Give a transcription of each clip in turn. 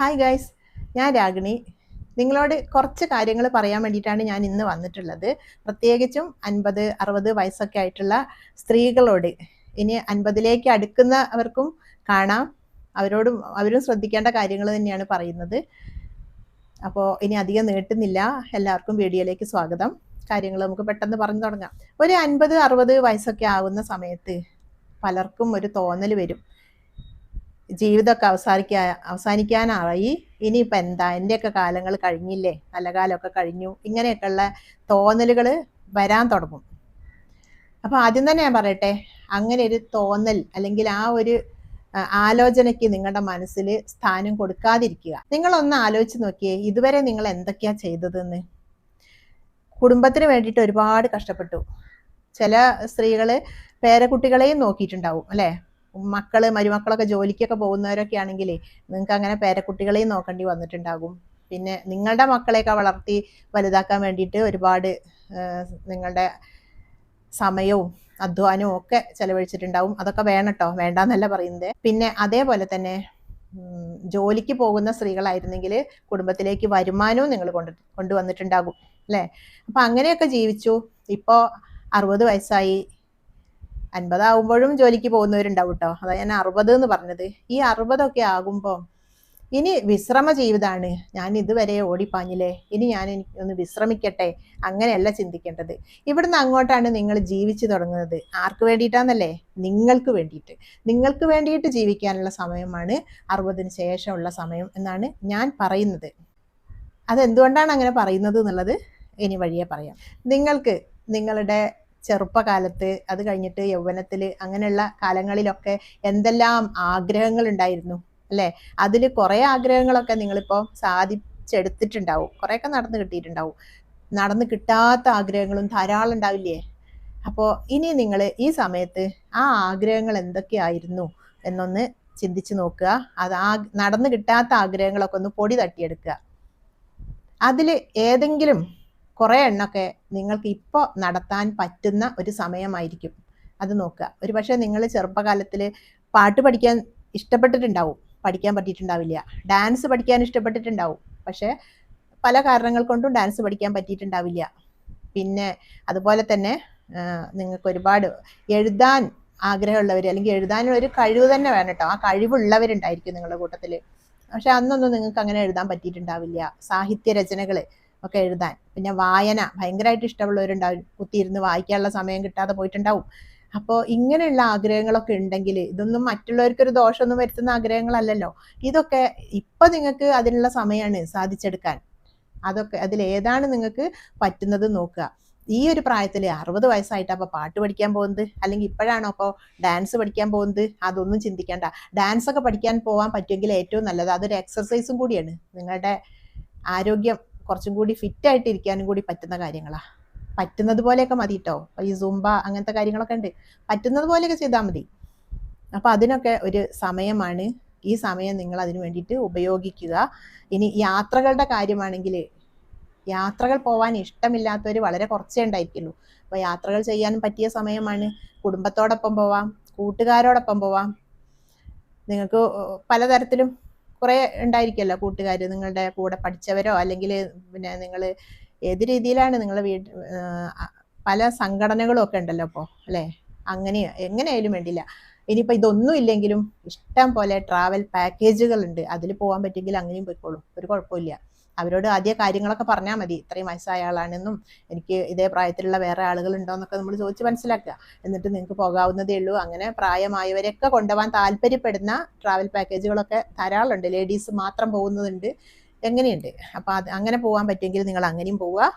Hi guys, ഞാൻ രാഗിണി. നിങ്ങളോട് കുറച്ച് കാര്യങ്ങൾ പറയാൻ വേണ്ടിയിട്ടാണ് ഞാൻ ഇന്ന് വന്നിട്ടുള്ളത്. പ്രത്യേകിച്ചും 50-60 വയസ്സൊക്കെ ആയിട്ടുള്ള സ്ത്രീകളോട്. ഇനി 50ലേക്ക് അടുക്കുന്നവർക്കും കാണാം. അവരും ശ്രദ്ധിക്കേണ്ട കാര്യങ്ങൾ തന്നെയാണ് പറയുന്നത്. അപ്പോൾ ഇനി അധികം നീട്ടുന്നില്ല. എല്ലാവർക്കും വീഡിയോയിലേക്ക് സ്വാഗതം. കാര്യങ്ങൾ നമുക്ക് പെട്ടെന്ന് പറഞ്ഞു തുടങ്ങാം. ഒരു 50-60 വയസ്സൊക്കെ ആവുന്ന സമയത്ത് പലർക്കും ഒരു തോന്നൽ വരും, ജീവിതമൊക്കെ അവസാനിക്കാനായി, ഇനിയിപ്പോൾ എന്താ, എൻ്റെയൊക്കെ കാലങ്ങൾ കഴിഞ്ഞില്ലേ, നല്ല കാലമൊക്കെ കഴിഞ്ഞു, ഇങ്ങനെയൊക്കെയുള്ള തോന്നലുകൾ വരാൻ തുടങ്ങും. അപ്പോൾ ആദ്യം തന്നെ ഞാൻ പറയട്ടെ, അങ്ങനെ ഒരു തോന്നൽ അല്ലെങ്കിൽ ആ ഒരു ആലോചനയ്ക്ക് നിങ്ങളുടെ മനസ്സിൽ സ്ഥാനം കൊടുക്കാതിരിക്കുക. നിങ്ങളൊന്ന് ആലോചിച്ച് നോക്കിയേ, ഇതുവരെ നിങ്ങൾ എന്തൊക്കെയാ ചെയ്തതെന്ന്. കുടുംബത്തിന് വേണ്ടിയിട്ട് ഒരുപാട് കഷ്ടപ്പെട്ടു. ചില സ്ത്രീകൾ പേരക്കുട്ടികളെയും നോക്കിയിട്ടുണ്ടാവും അല്ലേ. മരുമക്കളൊക്കെ ജോലിക്കൊക്കെ പോകുന്നവരൊക്കെ ആണെങ്കിലേ നിങ്ങൾക്ക് അങ്ങനെ പേരക്കുട്ടികളെയും നോക്കേണ്ടി വന്നിട്ടുണ്ടാകും. പിന്നെ നിങ്ങളുടെ മക്കളെയൊക്കെ വളർത്തി വലുതാക്കാൻ വേണ്ടിയിട്ട് ഒരുപാട് നിങ്ങളുടെ സമയവും അധ്വാനവും ഒക്കെ ചെലവഴിച്ചിട്ടുണ്ടാവും. അതൊക്കെ വേണം കേട്ടോ, വേണ്ടാന്നല്ല പറയുന്നത്. പിന്നെ അതേപോലെ തന്നെ ജോലിക്ക് പോകുന്ന സ്ത്രീകളായിരുന്നെങ്കിൽ കുടുംബത്തിലേക്ക് വരുമാനവും നിങ്ങൾ കൊണ്ടുവന്നിട്ടുണ്ടാകും അല്ലേ. അപ്പം അങ്ങനെയൊക്കെ ജീവിച്ചു. ഇപ്പോൾ 60 വയസ്സായി, 50 ആകുമ്പോഴും ജോലിക്ക് പോകുന്നവരുണ്ടാവും കേട്ടോ. അതാ ഞാൻ 60 എന്ന് പറഞ്ഞത്. ഈ 60 ആകുമ്പോൾ ഇനി വിശ്രമ ജീവിതമാണ്. ഞാൻ ഇതുവരെ ഓടിപ്പാഞ്ഞില്ലേ, ഇനി ഞാൻ എനിക്കൊന്ന് വിശ്രമിക്കട്ടെ, അങ്ങനെയല്ല ചിന്തിക്കേണ്ടത്. ഇവിടുന്ന് അങ്ങോട്ടാണ് നിങ്ങൾ ജീവിച്ചു തുടങ്ങുന്നത്. ആർക്ക് വേണ്ടിയിട്ടാന്നല്ലേ? നിങ്ങൾക്ക് വേണ്ടിയിട്ട്. നിങ്ങൾക്ക് വേണ്ടിയിട്ട് ജീവിക്കാനുള്ള സമയമാണ് 60-ന് ശേഷമുള്ള സമയം എന്നാണ് ഞാൻ പറയുന്നത്. അതെന്തുകൊണ്ടാണ് അങ്ങനെ പറയുന്നത് എന്നുള്ളത് ഇനി വഴിയെ പറയാം. നിങ്ങൾക്ക് നിങ്ങളുടെ ചെറുപ്പകാലത്ത്, അത് കഴിഞ്ഞിട്ട് യൗവനത്തിൽ, അങ്ങനെയുള്ള കാലങ്ങളിലൊക്കെ എന്തെല്ലാം ആഗ്രഹങ്ങൾ ഉണ്ടായിരുന്നു അല്ലേ. അതിൽ കുറേ ആഗ്രഹങ്ങളൊക്കെ നിങ്ങളിപ്പോൾ സാധിച്ചെടുത്തിട്ടുണ്ടാവും, കുറേയൊക്കെ നടന്നു കിട്ടിയിട്ടുണ്ടാവും. നടന്നു കിട്ടാത്ത ആഗ്രഹങ്ങളും ധാരാളം ഉണ്ടാവില്ലേ. അപ്പോൾ ഇനി നിങ്ങൾ ഈ സമയത്ത് ആ ആഗ്രഹങ്ങൾ എന്തൊക്കെയായിരുന്നു എന്നൊന്ന് ചിന്തിച്ച് നോക്കുക. അത് നടന്നു കിട്ടാത്ത ആഗ്രഹങ്ങളൊക്കെ ഒന്ന് പൊടി തട്ടിയെടുക്കുക. അതിൽ ഏതെങ്കിലും കുറേ എണ്ണമൊക്കെ നിങ്ങൾക്ക് ഇപ്പോൾ നടത്താൻ പറ്റുന്ന ഒരു സമയമായിരിക്കും. അത് നോക്കുക. ഒരു പക്ഷേ നിങ്ങൾ ചെറുപ്പകാലത്തിൽ പാട്ട് പഠിക്കാൻ ഇഷ്ടപ്പെട്ടിട്ടുണ്ടാവും, പഠിക്കാൻ പറ്റിയിട്ടുണ്ടാവില്ല. ഡാൻസ് പഠിക്കാൻ ഇഷ്ടപ്പെട്ടിട്ടുണ്ടാവും, പക്ഷേ പല കാരണങ്ങൾ കൊണ്ടും ഡാൻസ് പഠിക്കാൻ പറ്റിയിട്ടുണ്ടാവില്ല. പിന്നെ അതുപോലെ തന്നെ നിങ്ങൾക്ക് ഒരുപാട് എഴുതാൻ ആഗ്രഹമുള്ളവർ, അല്ലെങ്കിൽ എഴുതാനുള്ള ഒരു കഴിവ് തന്നെ വേണം കേട്ടോ. ആ കഴിവുള്ളവരുണ്ടായിരിക്കും നിങ്ങളുടെ കൂട്ടത്തിൽ. പക്ഷെ അന്നൊന്നും നിങ്ങൾക്ക് അങ്ങനെ എഴുതാൻ പറ്റിയിട്ടുണ്ടാവില്ല. സാഹിത്യ രചനകൾ ഒക്കെ എഴുതാൻ, പിന്നെ വായന ഭയങ്കരമായിട്ട് ഇഷ്ടമുള്ളവരുണ്ടാവും. കുത്തിയിരുന്ന് വായിക്കാനുള്ള സമയം കിട്ടാതെ പോയിട്ടുണ്ടാവും. അപ്പോൾ ഇങ്ങനെയുള്ള ആഗ്രഹങ്ങളൊക്കെ ഉണ്ടെങ്കിൽ, ഇതൊന്നും മറ്റുള്ളവർക്കൊരു ദോഷമൊന്നും വരുത്തുന്ന ആഗ്രഹങ്ങളല്ലല്ലോ. ഇതൊക്കെ ഇപ്പം നിങ്ങൾക്ക് അതിനുള്ള സമയമാണ് സാധിച്ചെടുക്കാൻ. അതൊക്കെ അതിലേതാണ് നിങ്ങൾക്ക് പറ്റുന്നത് നോക്കുക. ഈ ഒരു പ്രായത്തിൽ 60 വയസ്സായിട്ട് അപ്പോൾ പാട്ട് പഠിക്കാൻ പോകുന്നത്, അല്ലെങ്കിൽ ഇപ്പോഴാണോ അപ്പോൾ ഡാൻസ് പഠിക്കാൻ പോകുന്നത്, അതൊന്നും ചിന്തിക്കേണ്ട. ഡാൻസൊക്കെ പഠിക്കാൻ പോകാൻ പറ്റുമെങ്കിൽ ഏറ്റവും നല്ലത്. അതൊരു എക്സർസൈസും കൂടിയാണ്. നിങ്ങളുടെ ആരോഗ്യം കുറച്ചും കൂടി ഫിറ്റായിട്ട് ഇരിക്കാനും കൂടി പറ്റുന്ന കാര്യങ്ങളാണ്. പറ്റുന്നത് പോലെയൊക്കെ മതി കേട്ടോ. ഈ സുംബ അങ്ങനത്തെ കാര്യങ്ങളൊക്കെ ഉണ്ട്, പറ്റുന്നത് പോലെയൊക്കെ ചെയ്താൽ മതി. അപ്പോൾ അതിനൊക്കെ ഒരു സമയമാണ്. ഈ സമയം നിങ്ങൾ അതിന് വേണ്ടിയിട്ട് ഉപയോഗിക്കുക. ഇനി യാത്രകളുടെ കാര്യമാണെങ്കിൽ, യാത്രകൾ പോകാൻ ഇഷ്ടമില്ലാത്തവർ വളരെ കുറച്ചേ ഉണ്ടായിരിക്കുള്ളൂ. അപ്പോൾ യാത്രകൾ ചെയ്യാൻ പറ്റിയ സമയമാണ്. കുടുംബത്തോടൊപ്പം പോവാം, കൂട്ടുകാരോടൊപ്പം പോവാം. നിങ്ങൾക്ക് പലതരത്തിലും കുറേ ഉണ്ടായിരിക്കുമല്ലോ കൂട്ടുകാർ, നിങ്ങളുടെ കൂടെ പഠിച്ചവരോ, അല്ലെങ്കിൽ പിന്നെ നിങ്ങൾ ഏത് രീതിയിലാണ് നിങ്ങളുടെ പല സംഘടനകളും ഒക്കെ ഉണ്ടല്ലോ ഇപ്പോൾ അല്ലേ. അങ്ങനെ എങ്ങനെയായാലും വേണ്ടില്ല. ഇനിയിപ്പോൾ ഇതൊന്നും ഇല്ലെങ്കിലും ഇഷ്ടം പോലെ ട്രാവൽ പാക്കേജുകൾ ഉണ്ട്. അതിൽ പോകാൻ പറ്റുമെങ്കിൽ അങ്ങനെയും പോയിക്കോളൂ, ഒരു കുഴപ്പമില്ല. അവരോട് ആദ്യ കാര്യങ്ങളൊക്കെ പറഞ്ഞാൽ മതി. ഇത്രയും വയസ്സായ ആളാണെന്നും എനിക്ക് ഇതേ പ്രായത്തിലുള്ള വേറെ ആളുകളുണ്ടോ എന്നൊക്കെ നമ്മൾ ചോദിച്ച് മനസ്സിലാക്കുക. എന്നിട്ട് നിങ്ങൾക്ക് പോകാവുന്നതേ ഉള്ളൂ. അങ്ങനെ പ്രായമായവരെയൊക്കെ കൊണ്ടുപോകാൻ താല്പര്യപ്പെടുന്ന ട്രാവൽ പാക്കേജുകളൊക്കെ ധാരാളം ഉണ്ട്. ലേഡീസ് മാത്രം പോകുന്നതുണ്ട്, എങ്ങനെയുണ്ട്. അപ്പോൾ അങ്ങനെ പോകാൻ പറ്റുമെങ്കിൽ നിങ്ങൾ അങ്ങനെയും പോവുക.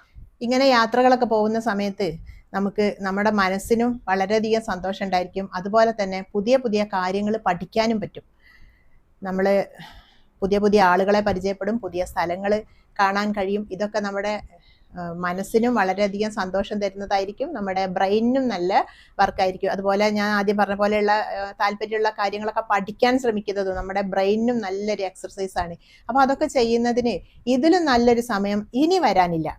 ഇങ്ങനെ യാത്രകളൊക്കെ പോകുന്ന സമയത്ത് നമുക്ക് നമ്മുടെ മനസ്സിനും വളരെയധികം സന്തോഷം ഉണ്ടായിരിക്കും. അതുപോലെ തന്നെ പുതിയ പുതിയ കാര്യങ്ങൾ പഠിക്കാനും പറ്റും. നമ്മൾ പുതിയ പുതിയ ആളുകളെ പരിചയപ്പെടും, പുതിയ സ്ഥലങ്ങൾ കാണാൻ കഴിയും. ഇതൊക്കെ നമ്മുടെ മനസ്സിനും വളരെയധികം സന്തോഷം തരുന്നതായിരിക്കും. നമ്മുടെ ബ്രെയിനിനും നല്ല വർക്കായിരിക്കും. അതുപോലെ ഞാൻ ആദ്യം പറഞ്ഞ പോലെയുള്ള താല്പര്യമുള്ള കാര്യങ്ങളൊക്കെ പഠിക്കാൻ ശ്രമിക്കുന്നത് നമ്മുടെ ബ്രെയിനിനും നല്ലൊരു എക്സർസൈസാണ്. അപ്പോൾ അതൊക്കെ ചെയ്യുന്നതിന് ഇതിലും നല്ലൊരു സമയം ഇനി വരാനില്ല.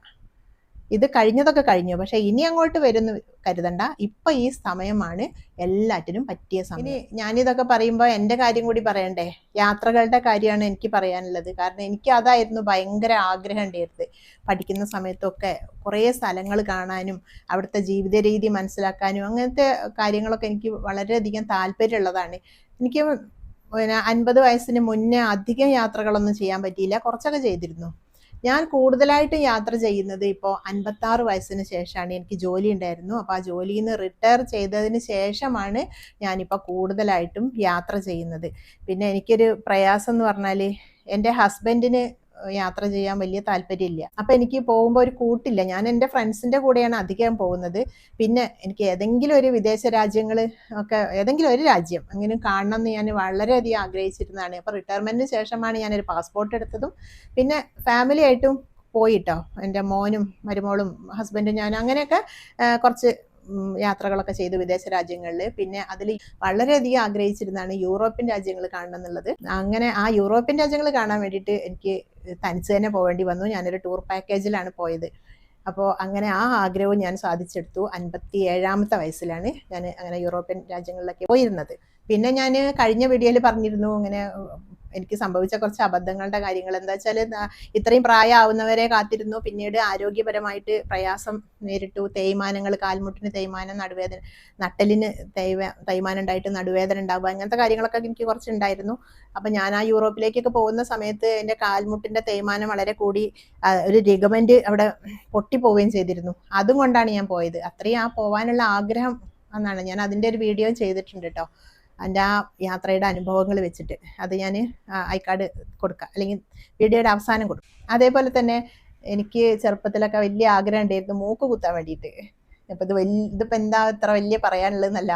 ഇത് കഴിഞ്ഞതൊക്കെ കഴിഞ്ഞു. പക്ഷെ ഇനി അങ്ങോട്ട് വരുന്നു കരുതണ്ട. ഇപ്പൊ ഈ സമയമാണ് എല്ലാറ്റിനും പറ്റിയ സമയം. ഇനി ഞാനിതൊക്കെ പറയുമ്പോൾ എൻ്റെ കാര്യം കൂടി പറയണ്ടേ. യാത്രകളുടെ കാര്യമാണ് എനിക്ക് പറയാനുള്ളത്. കാരണം എനിക്ക് അതായിരുന്നു ഭയങ്കര ആഗ്രഹം ഉണ്ടായിരുന്നത്. പഠിക്കുന്ന സമയത്തൊക്കെ കുറേ സ്ഥലങ്ങൾ കാണാനും അവിടുത്തെ ജീവിത രീതി മനസ്സിലാക്കാനും അങ്ങനത്തെ കാര്യങ്ങളൊക്കെ എനിക്ക് വളരെയധികം താല്പര്യമുള്ളതാണ്. എനിക്ക് 50 വയസ്സിന് മുന്നേ അധികം യാത്രകളൊന്നും ചെയ്യാൻ പറ്റിയില്ല. കുറച്ചൊക്കെ ചെയ്തിരുന്നു. ഞാൻ കൂടുതലായിട്ട് യാത്ര ചെയ്യുന്നത് ഇപ്പോൾ 56 വയസ്സിന് ശേഷമാണ്. എനിക്ക് ജോലി ഉണ്ടായിരുന്നു. അപ്പോൾ ആ ജോലിയിൽ നിന്ന് റിട്ടയർ ചെയ്തതിന് ശേഷമാണ് ഞാനിപ്പോൾ കൂടുതലായിട്ടും യാത്ര ചെയ്യുന്നത്. പിന്നെ എനിക്കൊരു പ്രയാസം എന്ന് പറഞ്ഞാൽ എൻ്റെ ഹസ്ബൻഡിന് യാത്ര ചെയ്യാൻ വലിയ താല്പര്യമില്ല. അപ്പം എനിക്ക് പോകുമ്പോൾ ഒരു കൂട്ടില്ല. ഞാൻ എൻ്റെ ഫ്രണ്ട്സിൻ്റെ കൂടെയാണ് അധികം പോകുന്നത്. പിന്നെ എനിക്ക് ഏതെങ്കിലും ഒരു വിദേശ രാജ്യങ്ങൾ ഒക്കെ ഏതെങ്കിലും ഒരു രാജ്യം അങ്ങനെ കാണണം എന്ന് ഞാൻ വളരെയധികം ആഗ്രഹിച്ചിരുന്നതാണ്. അപ്പോൾ റിട്ടയർമെൻറ്റിന് ശേഷമാണ് ഞാനൊരു പാസ്പോർട്ട് എടുത്തതും പിന്നെ ഫാമിലി ആയിട്ടും പോയിട്ടോ. എൻ്റെ മോനും മരുമോളും ഹസ്ബൻഡും ഞാൻ അങ്ങനെയൊക്കെ കുറച്ച് യാത്രകളൊക്കെ ചെയ്തു വിദേശ രാജ്യങ്ങളിൽ. പിന്നെ അതിൽ വളരെയധികം ആഗ്രഹിച്ചിരുന്നതാണ് യൂറോപ്യൻ രാജ്യങ്ങൾ കാണണം എന്നുള്ളത്. അങ്ങനെ ആ യൂറോപ്യൻ രാജ്യങ്ങൾ കാണാൻ വേണ്ടിയിട്ട് എനിക്ക് തനിച്ച് തന്നെ പോവേണ്ടി വന്നു. ഞാനൊരു ടൂർ പാക്കേജിലാണ് പോയത്. അപ്പോൾ അങ്ങനെ ആ ആഗ്രഹവും ഞാൻ സാധിച്ചെടുത്തു. 57ാമത്തെ വയസ്സിലാണ് ഞാൻ അങ്ങനെ യൂറോപ്യൻ രാജ്യങ്ങളിലൊക്കെ പോയിരുന്നത്. പിന്നെ ഞാൻ കഴിഞ്ഞ വീഡിയോയിൽ പറഞ്ഞിരുന്നു ഇങ്ങനെ എനിക്ക് സംഭവിച്ച കുറച്ച് അബദ്ധങ്ങളുടെ കാര്യങ്ങൾ. എന്താ വെച്ചാൽ ഇത്രയും പ്രായമാവുന്നവരെ കാത്തിരുന്നു. പിന്നീട് ആരോഗ്യപരമായിട്ട് പ്രയാസം നേരിട്ടു. തേയ്മാനങ്ങൾ, കാൽമുട്ടിന് തേയ്മാനം, നടുവേദന, നട്ടലിന് തേയ്മാനം ഉണ്ടായിട്ട് നടുവേദന ഉണ്ടാവുക, അങ്ങനത്തെ കാര്യങ്ങളൊക്കെ എനിക്ക് കുറച്ചുണ്ടായിരുന്നു. അപ്പം ഞാൻ ആ യൂറോപ്പിലേക്കൊക്കെ പോകുന്ന സമയത്ത് എൻ്റെ കാൽമുട്ടിൻ്റെ തേയ്മാനം വളരെ കൂടി ഒരു ലിഗമെന്റ് അവിടെ പൊട്ടിപ്പോവുകയും ചെയ്തിരുന്നു. അതും കൊണ്ടാണ് ഞാൻ പോയത്. അത്രയും ആ പോകാനുള്ള ആഗ്രഹം എന്നാണ്. ഞാൻ അതിൻ്റെ ഒരു വീഡിയോ ചെയ്തിട്ടുണ്ട് കേട്ടോ, എൻ്റെ ആ യാത്രയുടെ അനുഭവങ്ങൾ വെച്ചിട്ട്. അത് ഞാൻ ഐക്കാർഡ് കൊടുക്കാം, അല്ലെങ്കിൽ വീഡിയോയുടെ അവസാനം കൊടുക്കാം. അതേപോലെ തന്നെ എനിക്ക് ചെറുപ്പത്തിലൊക്കെ വലിയ ആഗ്രഹം ഉണ്ടായിരുന്നു മൂക്ക് കുത്താൻ വേണ്ടിയിട്ട്. അപ്പം ഇതിപ്പോൾ എന്താ ഇത്ര വലിയ പറയാനുള്ളതെന്നല്ല,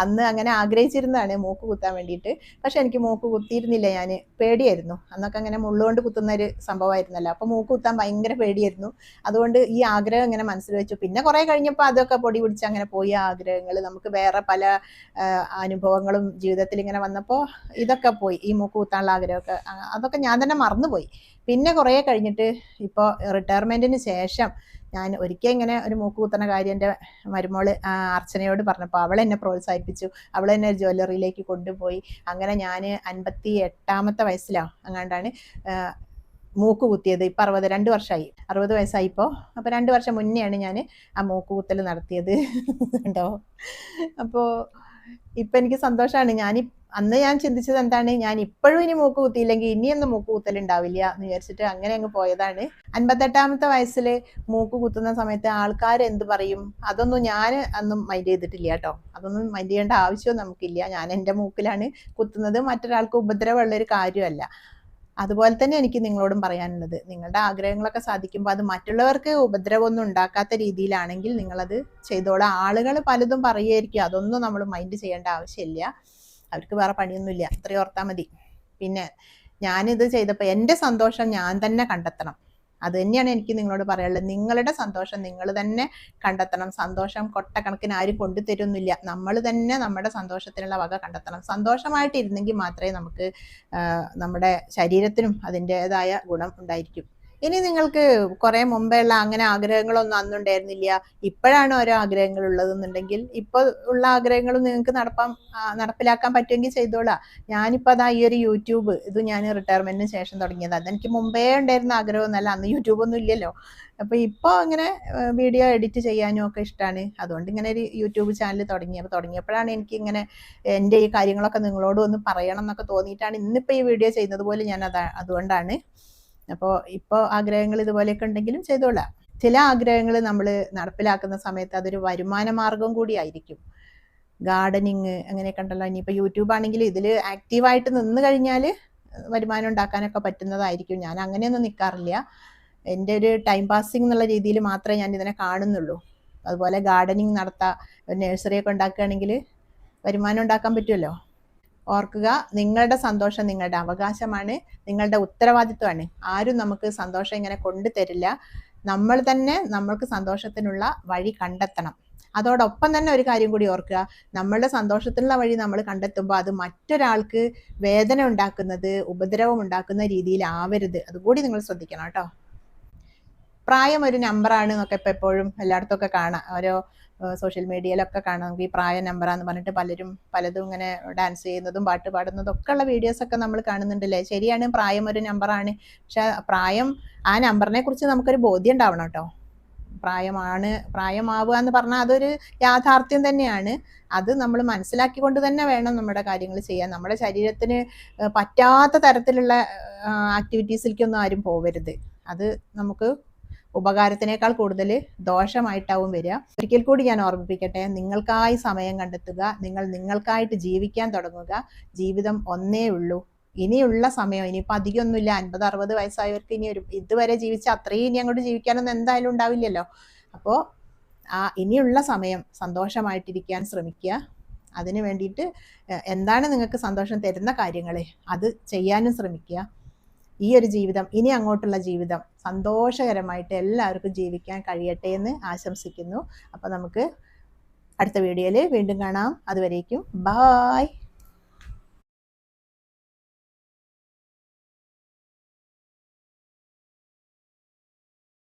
അന്ന് അങ്ങനെ ആഗ്രഹിച്ചിരുന്നതാണ് മൂക്ക് കുത്താൻ വേണ്ടിയിട്ട്. പക്ഷെ എനിക്ക് മൂക്ക് കുത്തിയിരുന്നില്ല. ഞാൻ പേടിയായിരുന്നു. അന്നൊക്കെ അങ്ങനെ മുള്ളുകൊണ്ട് കുത്തുന്ന ഒരു സംഭവമായിരുന്നല്ലോ. അപ്പോൾ മൂക്ക് കുത്താൻ ഭയങ്കര പേടിയായിരുന്നു. അതുകൊണ്ട് ഈ ആഗ്രഹം ഇങ്ങനെ മനസ്സിൽ വെച്ചു. പിന്നെ കുറേ കഴിഞ്ഞപ്പോൾ അതൊക്കെ പൊടി പിടിച്ച് അങ്ങനെ പോയി ആഗ്രഹങ്ങൾ. നമുക്ക് വേറെ പല അനുഭവങ്ങളും ജീവിതത്തിൽ ഇങ്ങനെ വന്നപ്പോൾ ഇതൊക്കെ പോയി. ഈ മൂക്ക് കുത്താനുള്ള ആഗ്രഹമൊക്കെ അതൊക്കെ ഞാൻ തന്നെ മറന്നുപോയി. പിന്നെ കുറേ കഴിഞ്ഞിട്ട് ഇപ്പോൾ റിട്ടയർമെൻറ്റിന് ശേഷം ഞാൻ ഒരിക്കൽ ഇങ്ങനെ ഒരു മൂക്ക് കുത്തുന്ന കാര്യം എൻ്റെ മരുമോള് അർച്ചനയോട് പറഞ്ഞപ്പോൾ അവൾ എന്നെ പ്രോത്സാഹിപ്പിച്ചു. അവൾ എന്നെ ജ്വല്ലറിയിലേക്ക് കൊണ്ടുപോയി. അങ്ങനെ ഞാൻ 58ാമത്തെ വയസ്സിലാണ് അങ്ങാണ്ടാണ് മൂക്ക് കുത്തിയത്. ഇപ്പം 62 വർഷമായി, 60 വയസ്സായിപ്പോൾ. അപ്പോൾ 2 വർഷം മുന്നെയാണ് ഞാൻ ആ മൂക്ക് കുത്തൽ നടത്തിയത് കേട്ടോ. അപ്പോൾ ഇപ്പം എനിക്ക് സന്തോഷമാണ്. അന്ന് ഞാൻ ചിന്തിച്ചത് എന്താണ്, ഞാൻ ഇപ്പോഴും ഇനി മൂക്ക് കുത്തിയില്ലെങ്കിൽ ഇനിയൊന്നും മൂക്ക് കുത്തലുണ്ടാവില്ല എന്ന് വിചാരിച്ചിട്ട് അങ്ങനെ അങ്ങ് പോയതാണ്. 58ാമത്തെ വയസ്സിൽ മൂക്ക് കുത്തുന്ന സമയത്ത് ആൾക്കാർ എന്ത് പറയും അതൊന്നും ഞാൻ അന്നും മൈൻഡ് ചെയ്തിട്ടില്ല കേട്ടോ. അതൊന്നും മൈൻഡ് ചെയ്യേണ്ട ആവശ്യവും നമുക്കില്ല. ഞാൻ എൻ്റെ മൂക്കിലാണ് കുത്തുന്നത്. മറ്റൊരാൾക്ക് ഉപദ്രവമുള്ളൊരു കാര്യമല്ല. അതുപോലെ തന്നെ എനിക്ക് നിങ്ങളോടും പറയാനുള്ളത്, നിങ്ങളുടെ ആഗ്രഹങ്ങളൊക്കെ സാധിക്കുമ്പോൾ അത് മറ്റുള്ളവർക്ക് ഉപദ്രവമൊന്നും ഉണ്ടാക്കാത്ത രീതിയിലാണെങ്കിൽ നിങ്ങളത് ചെയ്തോളാം. ആളുകൾ പലതും പറയുമായിരിക്കും, അതൊന്നും നമ്മൾ മൈൻഡ് ചെയ്യേണ്ട ആവശ്യമില്ല. അവർക്ക് വേറെ പണിയൊന്നുമില്ല, അത്രയും ഓർത്താൽ മതി. പിന്നെ ഞാനിത് ചെയ്തപ്പോൾ എൻ്റെ സന്തോഷം ഞാൻ തന്നെ കണ്ടെത്തണം. അത് തന്നെയാണ് എനിക്ക് നിങ്ങളോട് പറയാനുള്ളത്. നിങ്ങളുടെ സന്തോഷം നിങ്ങൾ തന്നെ കണ്ടെത്തണം. സന്തോഷം കൊട്ടക്കണക്കിന് ആരും കൊണ്ടുതരുന്നില്ല. നമ്മൾ തന്നെ നമ്മുടെ സന്തോഷത്തിനുള്ള വക കണ്ടെത്തണം. സന്തോഷമായിട്ടിരുന്നെങ്കിൽ മാത്രമേ നമുക്ക് നമ്മുടെ ശരീരത്തിനും അതിൻ്റെതായ ഗുണം ഉണ്ടായിരിക്കും. ഇനി നിങ്ങൾക്ക് കുറെ മുമ്പേയുള്ള അങ്ങനെ ആഗ്രഹങ്ങളൊന്നും അന്നുണ്ടായിരുന്നില്ല, ഇപ്പോഴാണ് ഓരോ ആഗ്രഹങ്ങൾ ഉള്ളതെന്നുണ്ടെങ്കിൽ ഇപ്പോൾ ഉള്ള ആഗ്രഹങ്ങൾ നിങ്ങൾക്ക് നടപ്പിലാക്കാൻ പറ്റുമെങ്കിൽ ചെയ്തോളാം. ഞാനിപ്പോൾ അതാ ഈ ഒരു യൂട്യൂബ് ഇത് ഞാൻ റിട്ടയർമെന്റിന് ശേഷം തുടങ്ങിയത്. അതെനിക്ക് മുമ്പേ ഉണ്ടായിരുന്ന ആഗ്രഹമൊന്നുമല്ല. അന്ന് യൂട്യൂബൊന്നും ഇല്ലല്ലോ. അപ്പോൾ ഇപ്പോൾ ഇങ്ങനെ വീഡിയോ എഡിറ്റ് ചെയ്യാനും ഒക്കെ ഇഷ്ടമാണ്. അതുകൊണ്ട് ഇങ്ങനെ ഒരു യൂട്യൂബ് ചാനൽ തുടങ്ങിയപ്പോഴാണ് എനിക്ക് ഇങ്ങനെ എൻ്റെ ഈ കാര്യങ്ങളൊക്കെ നിങ്ങളോട് ഒന്ന് പറയണം എന്നൊക്കെ തോന്നിയിട്ടാണ് ഇന്നിപ്പോൾ ഈ വീഡിയോ ചെയ്യുന്നത് പോലും ഞാൻ അതുകൊണ്ടാണ്. അപ്പോൾ ഇപ്പോൾ ആഗ്രഹങ്ങൾ ഇതുപോലെയൊക്കെ ഉണ്ടെങ്കിലും ചെയ്തോളാം. ചില ആഗ്രഹങ്ങൾ നമ്മൾ നടപ്പിലാക്കുന്ന സമയത്ത് അതൊരു വരുമാന മാർഗം കൂടി ആയിരിക്കും. ഗാർഡനിങ് അങ്ങനെയൊക്കെ ഉണ്ടല്ലോ. ഇനിയിപ്പോൾ യൂട്യൂബ് ആണെങ്കിൽ ഇതിൽ ആക്റ്റീവായിട്ട് നിന്ന് കഴിഞ്ഞാൽ വരുമാനം ഉണ്ടാക്കാനൊക്കെ പറ്റുന്നതായിരിക്കും. ഞാൻ അങ്ങനെയൊന്നും നിൽക്കാറില്ല. എൻ്റെ ഒരു ടൈം പാസിങ് എന്നുള്ള രീതിയിൽ മാത്രമേ ഞാൻ ഇതിനെ കാണുന്നുള്ളൂ. അതുപോലെ ഗാർഡനിങ് നടത്താം, നഴ്സറിയൊക്കെ ഉണ്ടാക്കുകയാണെങ്കിൽ വരുമാനം ഉണ്ടാക്കാൻ പറ്റുമല്ലോ. ഓർക്കുക, നിങ്ങളുടെ സന്തോഷം നിങ്ങളുടെ അവകാശമാണ്, നിങ്ങളുടെ ഉത്തരവാദിത്വമാണ്. ആരും നമുക്ക് സന്തോഷം ഇങ്ങനെ കൊണ്ടുതരില്ല. നമ്മൾ തന്നെ നമ്മൾക്ക് സന്തോഷത്തിനുള്ള വഴി കണ്ടെത്തണം. അതോടൊപ്പം തന്നെ ഒരു കാര്യം കൂടി ഓർക്കുക, നമ്മളുടെ സന്തോഷത്തിനുള്ള വഴി നമ്മൾ കണ്ടെത്തുമ്പോൾ അത് മറ്റൊരാൾക്ക് വേദന ഉണ്ടാക്കുന്നത്, ഉപദ്രവം ഉണ്ടാക്കുന്ന രീതിയിലാവരുത്. അതുകൂടി നിങ്ങൾ ശ്രദ്ധിക്കണം കേട്ടോ. പ്രായം ഒരു നമ്പറാണ് എന്നൊക്കെ ഇപ്പം എപ്പോഴും എല്ലായിടത്തും ഒക്കെ കാണാം. ഓരോ സോഷ്യൽ മീഡിയയിലൊക്കെ കാണാം നമുക്ക് ഈ പ്രായ നമ്പറാന്ന് പറഞ്ഞിട്ട് പലതും ഇങ്ങനെ ഡാൻസ് ചെയ്യുന്നതും പാട്ട് പാടുന്നതും ഒക്കെ ഉള്ള വീഡിയോസൊക്കെ നമ്മൾ കാണുന്നുണ്ടല്ലേ. ശരിയാണ്, പ്രായം ഒരു നമ്പറാണ്. പക്ഷെ ആ നമ്പറിനെ കുറിച്ച് നമുക്കൊരു ബോധ്യം ഉണ്ടാവണം കേട്ടോ. പ്രായമാവുക എന്ന് പറഞ്ഞാൽ അതൊരു യാഥാർത്ഥ്യം തന്നെയാണ്. അത് നമ്മൾ മനസ്സിലാക്കിക്കൊണ്ട് തന്നെ വേണം നമ്മുടെ കാര്യങ്ങൾ ചെയ്യാൻ. നമ്മുടെ ശരീരത്തിന് പറ്റാത്ത തരത്തിലുള്ള ആക്ടിവിറ്റീസിലേക്കൊന്നും ആരും പോവരുത്. അത് നമുക്ക് ഉപകാരത്തിനേക്കാൾ കൂടുതൽ ദോഷമായിട്ടാവും വരിക. ഒരിക്കൽ കൂടി ഞാൻ ഓർമ്മിപ്പിക്കട്ടെ, നിങ്ങൾക്കായി സമയം കണ്ടെത്തുക, നിങ്ങൾക്കായിട്ട് ജീവിക്കാൻ തുടങ്ങുക. ജീവിതം ഒന്നേ ഉള്ളൂ. ഇനിയുള്ള സമയം ഇനിയിപ്പോൾ അധികമൊന്നുമില്ല. 50-60 വയസ്സായവർക്ക് ഇനി ഇതുവരെ ജീവിച്ച അത്രയും ഇനി അങ്ങോട്ട് ജീവിക്കാനൊന്നും എന്തായാലും ഉണ്ടാവില്ലല്ലോ. അപ്പോൾ ഇനിയുള്ള സമയം സന്തോഷമായിട്ടിരിക്കാൻ ശ്രമിക്കുക. അതിന് വേണ്ടിയിട്ട് എന്താണ് നിങ്ങൾക്ക് സന്തോഷം തരുന്ന കാര്യങ്ങൾ അത് ചെയ്യാനും ശ്രമിക്കുക. ഈ ഒരു ജീവിതം, ഇനി അങ്ങോട്ടുള്ള ജീവിതം സന്തോഷകരമായിട്ട് എല്ലാവർക്കും ജീവിക്കാൻ കഴിയട്ടെ എന്ന് ആശംസിക്കുന്നു. അപ്പോൾ നമുക്ക് അടുത്ത വീഡിയോയിൽ വീണ്ടും കാണാം. അതുവരേക്കും ബായ്.